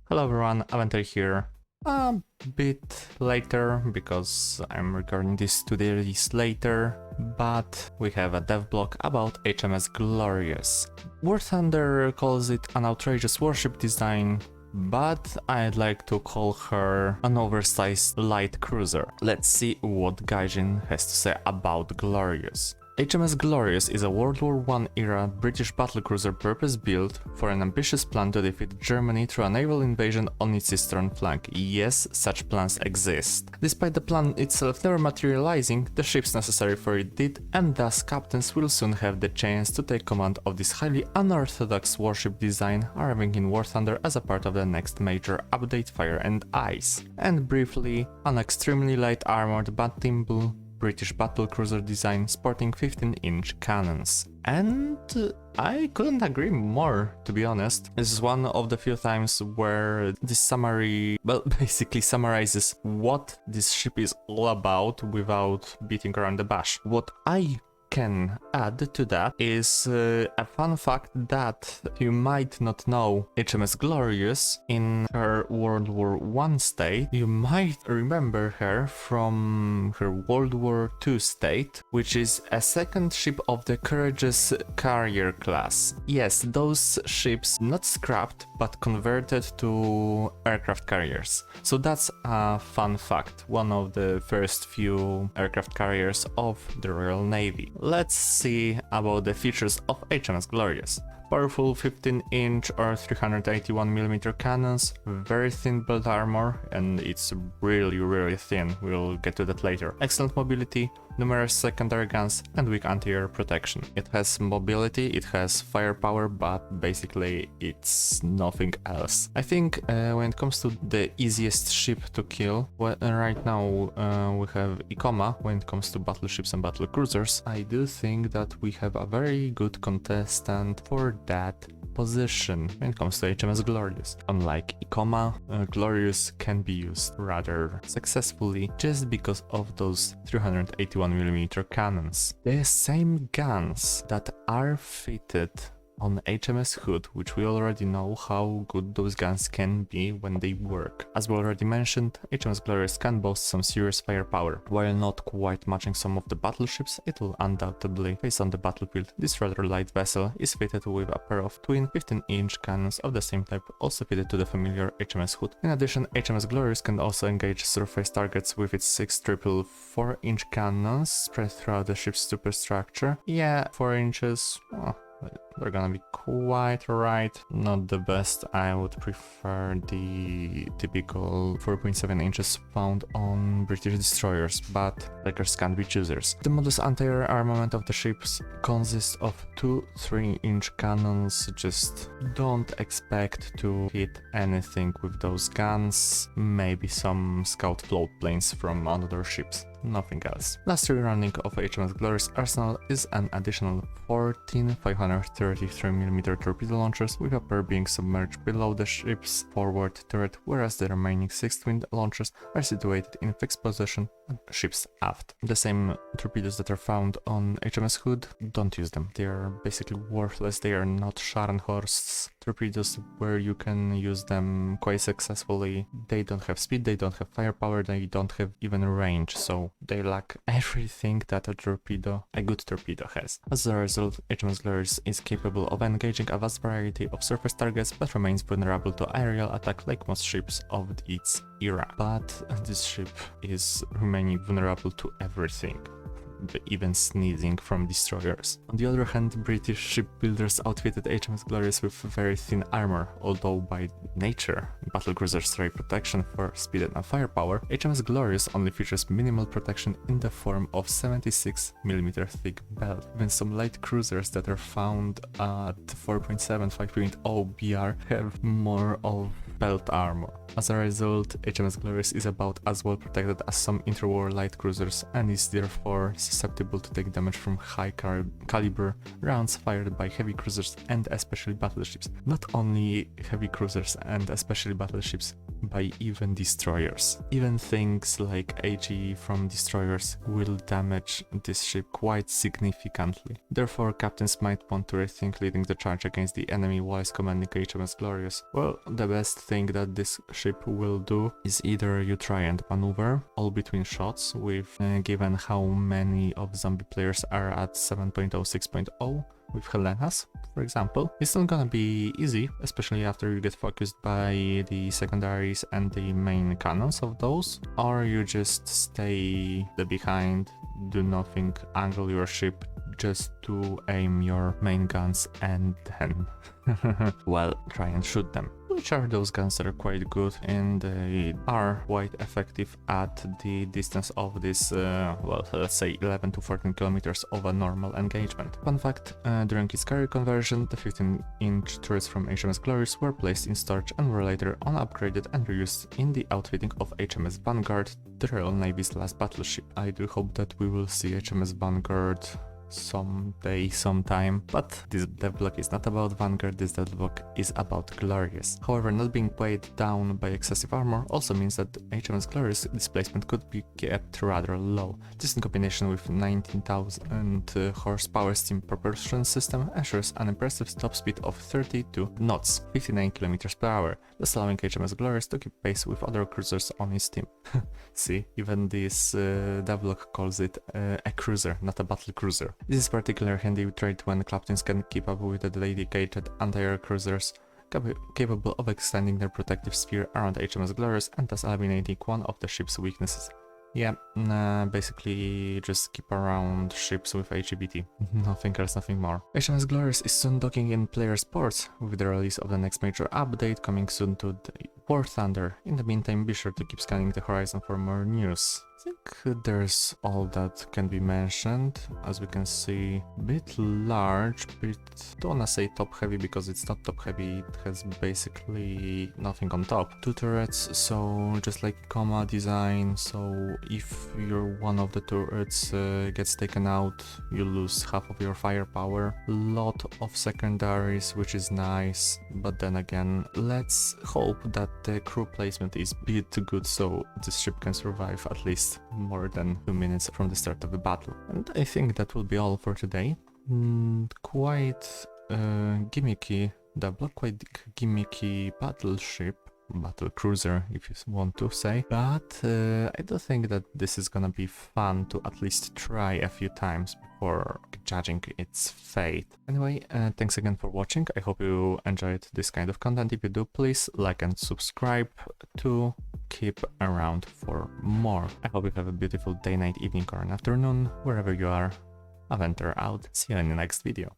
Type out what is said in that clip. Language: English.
Hello everyone, Aventer here. A bit later because I'm recording this 2 days later, but we have a devblog about HMS Glorious. Warthunder calls it an outrageous warship design, but I'd like to call her an oversized light cruiser. Let's see what Gaijin has to say about Glorious. HMS Glorious is a World War I era British battlecruiser purpose-built for an ambitious plan to defeat Germany through a naval invasion on its eastern flank. Yes, such plans exist. Despite the plan itself never materializing, the ships necessary for it did, and thus captains will soon have the chance to take command of this highly unorthodox warship design, arriving in Warthunder as a part of the next major update, Fire and Ice. And briefly, an extremely light armored but nimble British battlecruiser design sporting 15-inch cannons. And I couldn't agree more, to be honest. This is one of the few times where this summary, well, basically summarizes what this ship is all about without beating around the bush. What I can add to that is a fun fact that you might not know. HMS Glorious, in her World War I state, you might remember her from her World War II state, which is a second ship of the Courageous carrier class. Yes, those ships not scrapped but converted to aircraft carriers. So that's a fun fact, one of the first few aircraft carriers of the Royal Navy. Let's see about the features of HMS Glorious. Powerful 15-inch or 381mm cannons, very thin belt armor, and it's really thin, we'll get to that later. Excellent mobility, numerous secondary guns, and weak anti-air protection. It has mobility, it has firepower, but basically it's nothing else. I think when it comes to the easiest ship to kill, well, right now we have Ikoma when it comes to battleships and battlecruisers. I do think that we have a very good contestant for that position when it comes to HMS Glorious. Unlike Ikoma, Glorious can be used rather successfully just because of those 381mm cannons. The same guns that are fitted on HMS Hood, which we already know how good those guns can be when they work. As we already mentioned, HMS Glorious can boast some serious firepower. While not quite matching some of the battleships, it will undoubtedly face on the battlefield. This rather light vessel is fitted with a pair of twin 15-inch cannons of the same type, also fitted to the familiar HMS Hood. In addition, HMS Glorious can also engage surface targets with its 6 triple 4-inch cannons spread throughout the ship's superstructure. Yeah, 4 inches, they're gonna be quite right. Not the best. I would prefer the typical 4.7 inches found on British destroyers, but breakers can't be choosers. The modus anti-air armament of the ships consists of 2 3-inch cannons. Just don't expect to hit anything with those guns. Maybe some scout float planes from other ships. Nothing else. Last rerunning of HMS Glorious arsenal is an additional 14 533mm torpedo launchers, with a pair being submerged below the ship's forward turret, whereas the remaining 6 twin launchers are situated in fixed position on the ship's aft. The same torpedoes that are found on HMS Hood, don't use them. They are basically worthless. They are not Scharnhorst's torpedoes where you can use them quite successfully. They don't have speed, they don't have firepower, they don't have even range, so they lack everything that a good torpedo has. As a result, HMS Glorious is capable of engaging a vast variety of surface targets, but remains vulnerable to aerial attack like most ships of its era. But this ship is remaining vulnerable to everything, even sneezing from destroyers. On the other hand, British shipbuilders outfitted HMS Glorious with very thin armor, although by nature battlecruisers carry protection for speed and firepower. HMS Glorious only features minimal protection in the form of 76mm thick belt. Even some light cruisers that are found at 4.7 5.0 BR have more of belt armor. As a result, HMS Glorious is about as well protected as some interwar light cruisers, and is therefore susceptible to take damage from high caliber rounds fired by heavy cruisers and especially battleships. Not only heavy cruisers and especially battleships, by even destroyers. Even things like AGE from destroyers will damage this ship quite significantly. Therefore, captains might want to rethink leading the charge against the enemy whilst commanding HMS Glorious. Well, the best thing that this ship will do is either you try and maneuver all between shots with given how many of zombie players are at 7.0, 6.0 with Helenas, for example. It's not gonna be easy, especially after you get focused by the secondaries and the main cannons of those, or you just stay behind, do nothing, angle your ship just to aim your main guns and then well, try and shoot them. Which are those guns that are quite good and they are quite effective at the distance of this, well, let's say 11 to 14 kilometers of a normal engagement. Fun fact, during its carrier conversion, the 15-inch turrets from HMS Glorious were placed in storage and were later on upgraded and reused in the outfitting of HMS Vanguard, the Royal Navy's last battleship. I do hope that we will see HMS Vanguard someday, sometime, but this devblog is not about Vanguard, this devblog is about Glorious. However, not being weighed down by excessive armor also means that HMS Glorious displacement could be kept rather low. This in combination with 19,000 horsepower steam propulsion system ensures an impressive top speed of 32 knots, 59 km per hour, thus allowing HMS Glorious to keep pace with other cruisers on its team. See, even this devblog calls it a cruiser, not a battle cruiser. This is particularly handy trait when captains can keep up with the dedicated anti-air cruisers capable of extending their protective sphere around HMS Glorious and thus eliminating one of the ship's weaknesses. Yeah, basically just keep around ships with HEBT. Nothing else, nothing more. HMS Glorious is soon docking in players' ports with the release of the next major update coming soon to the Warthunder. In the meantime, be sure to keep scanning the horizon for more news. I think there's all that can be mentioned. As we can see, a bit large, bit, don't wanna say top heavy because it's not top heavy, it has basically nothing on top. 2 turrets, so just like comma design, so if one of the turrets gets taken out, you lose half of your firepower. Lot of secondaries, which is nice, but then again, let's hope that the crew placement is a bit good so this ship can survive at least more than 2 minutes from the start of the battle. And I think that will be all for today. Quite gimmicky devblog, quite gimmicky battleship, battle cruiser if you want to say, but I do think that this is gonna be fun to at least try a few times before judging its fate. Anyway, thanks again for watching. I hope you enjoyed this kind of content. If you do, please like and subscribe to keep around for more. I hope you have a beautiful day, night, evening or an afternoon, wherever you are. Aventer out. See you in the next video.